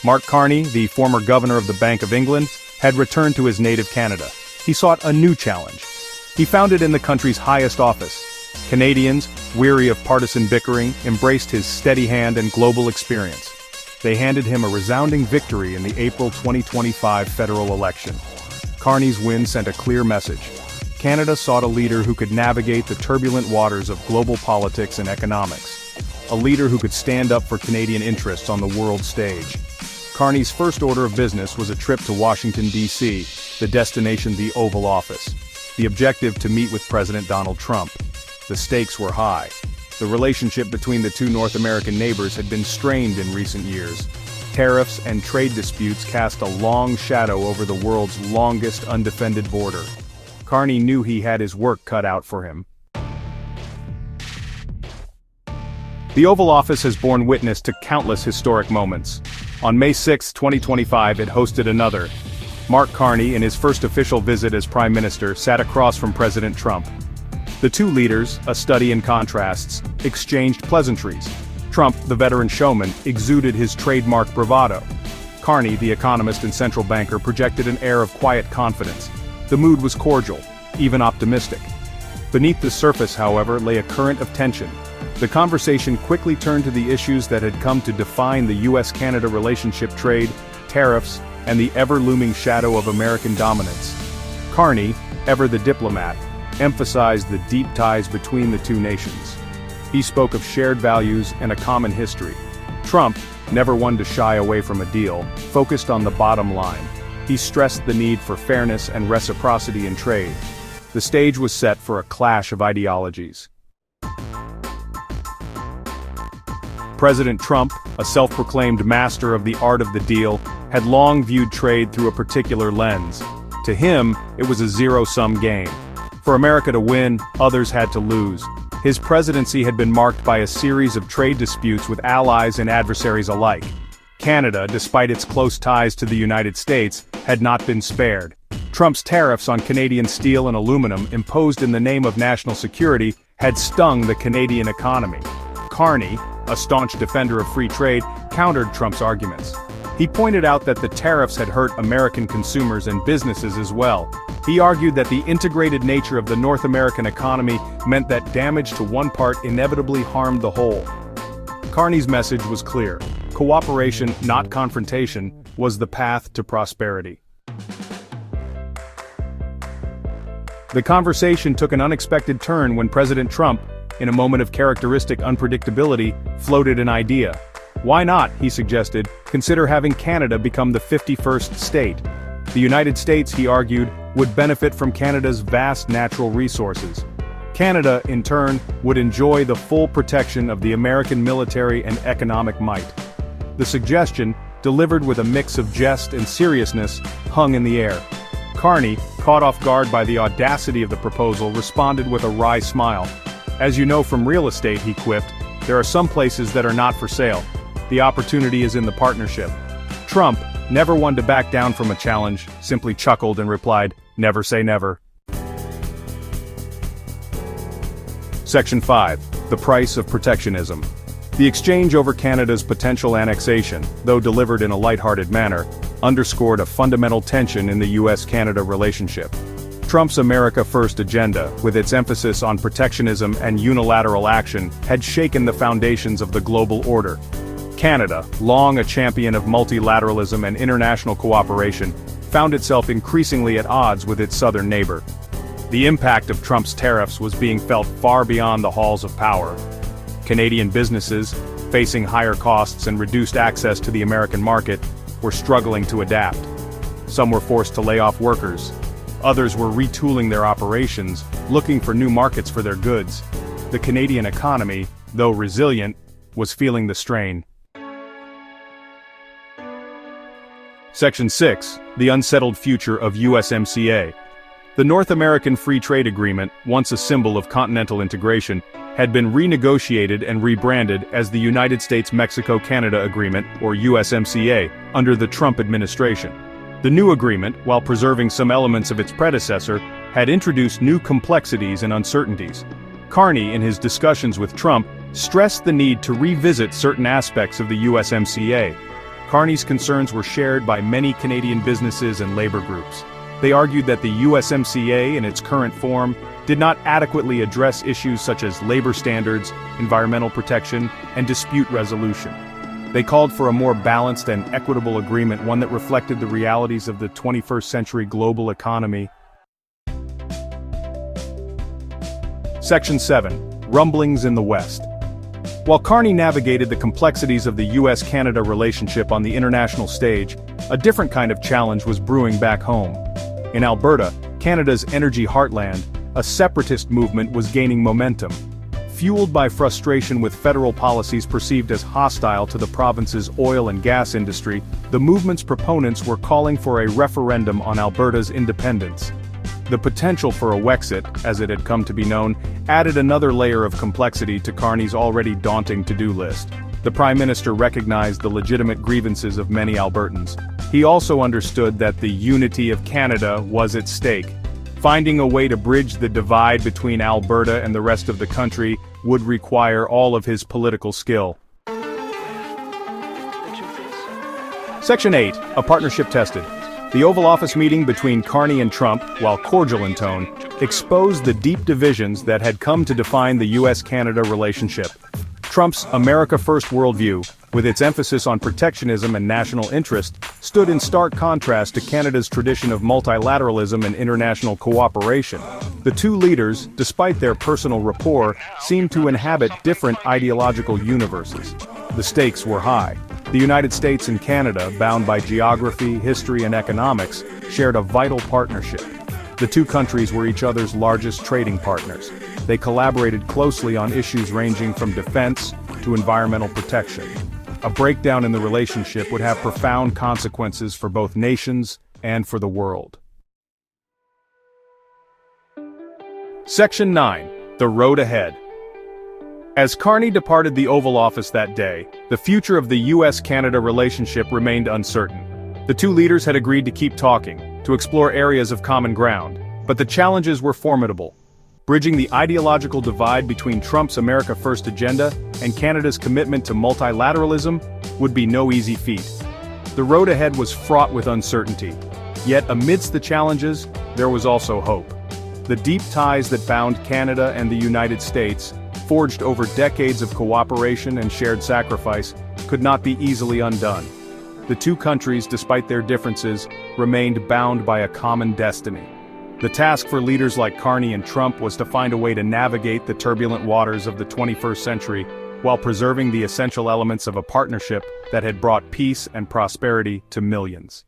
Mark Carney, the former governor of the Bank of England, had returned to his native Canada. He sought a new challenge. He found it in the country's highest office. Canadians, weary of partisan bickering, embraced his steady hand and global experience. They handed him a resounding victory in the April 2025 federal election. Carney's win sent a clear message. Canada sought a leader who could navigate the turbulent waters of global politics and economics. A leader who could stand up for Canadian interests on the world stage. Carney's first order of business was a trip to Washington, D.C., the destination the Oval Office. The objective to meet with President Donald Trump. The stakes were high. The relationship between the two North American neighbors had been strained in recent years. Tariffs and trade disputes cast a long shadow over the world's longest undefended border. Carney knew he had his work cut out for him. The Oval Office has borne witness to countless historic moments. On May 6, 2025, it hosted another. Mark Carney, in his first official visit as Prime Minister, sat across from President Trump. The two leaders, a study in contrasts, exchanged pleasantries. Trump, the veteran showman, exuded his trademark bravado. Carney, the economist and central banker, projected an air of quiet confidence. The mood was cordial, even optimistic. Beneath the surface, however, lay a current of tension. The conversation quickly turned to the issues that had come to define the U.S.-Canada relationship: trade, tariffs, and the ever-looming shadow of American dominance. Carney, ever the diplomat, emphasized the deep ties between the two nations. He spoke of shared values and a common history. Trump, never one to shy away from a deal, focused on the bottom line. He stressed the need for fairness and reciprocity in trade. The stage was set for a clash of ideologies. President Trump, a self-proclaimed master of the art of the deal, had long viewed trade through a particular lens. To him, it was a zero-sum game. For America to win, others had to lose. His presidency had been marked by a series of trade disputes with allies and adversaries alike. Canada, despite its close ties to the United States, had not been spared. Trump's tariffs on Canadian steel and aluminum, imposed in the name of national security, had stung the Canadian economy. Carney, a staunch defender of free trade, countered Trump's arguments. He pointed out that the tariffs had hurt American consumers and businesses as well. He argued that the integrated nature of the North American economy meant that damage to one part inevitably harmed the whole. Carney's message was clear. Cooperation, not confrontation, was the path to prosperity. The conversation took an unexpected turn when President Trump, in a moment of characteristic unpredictability, floated an idea. Why not, he suggested, consider having Canada become the 51st state? The United States, he argued, would benefit from Canada's vast natural resources. Canada, in turn, would enjoy the full protection of the American military and economic might. The suggestion, delivered with a mix of jest and seriousness, hung in the air. Carney, caught off guard by the audacity of the proposal, responded with a wry smile. As you know from real estate, he quipped, there are some places that are not for sale. The opportunity is in the partnership. Trump, never one to back down from a challenge, simply chuckled and replied, never say never. Section 5. The price of protectionism. The exchange over Canada's potential annexation, though delivered in a lighthearted manner, underscored a fundamental tension in the U.S.-Canada relationship. Trump's America First agenda, with its emphasis on protectionism and unilateral action, had shaken the foundations of the global order. Canada, long a champion of multilateralism and international cooperation, found itself increasingly at odds with its southern neighbor. The impact of Trump's tariffs was being felt far beyond the halls of power. Canadian businesses, facing higher costs and reduced access to the American market, were struggling to adapt. Some were forced to lay off workers. Others were retooling their operations, looking for new markets for their goods. The Canadian economy, though resilient, was feeling the strain. Section 6. The unsettled future of USMCA. The North American Free Trade Agreement, once a symbol of continental integration, had been renegotiated and rebranded as the United States-Mexico-Canada Agreement, or USMCA, under the Trump administration. The new agreement, while preserving some elements of its predecessor, had introduced new complexities and uncertainties. Carney, in his discussions with Trump, stressed the need to revisit certain aspects of the USMCA. Carney's concerns were shared by many Canadian businesses and labor groups. They argued that the USMCA, in its current form, did not adequately address issues such as labor standards, environmental protection, and dispute resolution. They called for a more balanced and equitable agreement, one that reflected the realities of the 21st century global economy. Section 7. Rumblings in the West. While Carney navigated the complexities of the US-Canada relationship on the international stage, a different kind of challenge was brewing back home. In Alberta, Canada's energy heartland, a separatist movement was gaining momentum. Fueled by frustration with federal policies perceived as hostile to the province's oil and gas industry, the movement's proponents were calling for a referendum on Alberta's independence. The potential for a Wexit, as it had come to be known, added another layer of complexity to Carney's already daunting to-do list. The Prime Minister recognized the legitimate grievances of many Albertans. He also understood that the unity of Canada was at stake. Finding a way to bridge the divide between Alberta and the rest of the country would require all of his political skill. Section 8. A partnership tested. The Oval Office meeting between Carney and Trump, while cordial in tone, exposed the deep divisions that had come to define the US-Canada relationship. Trump's America First worldview, with its emphasis on protectionism and national interest, stood in stark contrast to Canada's tradition of multilateralism and international cooperation. The two leaders, despite their personal rapport, seemed to inhabit different ideological universes. The stakes were high. The United States and Canada, bound by geography, history, and economics, shared a vital partnership. The two countries were each other's largest trading partners. They collaborated closely on issues ranging from defense to environmental protection. A breakdown in the relationship would have profound consequences for both nations and for the world. Section 9. The Road Ahead. As Carney departed the Oval Office that day, the future of the US-Canada relationship remained uncertain. The two leaders had agreed to keep talking, to explore areas of common ground, but the challenges were formidable. Bridging the ideological divide between Trump's America First agenda and Canada's commitment to multilateralism would be no easy feat. The road ahead was fraught with uncertainty. Yet amidst the challenges, there was also hope. The deep ties that bound Canada and the United States, forged over decades of cooperation and shared sacrifice, could not be easily undone. The two countries, despite their differences, remained bound by a common destiny. The task for leaders like Carney and Trump was to find a way to navigate the turbulent waters of the 21st century while preserving the essential elements of a partnership that had brought peace and prosperity to millions.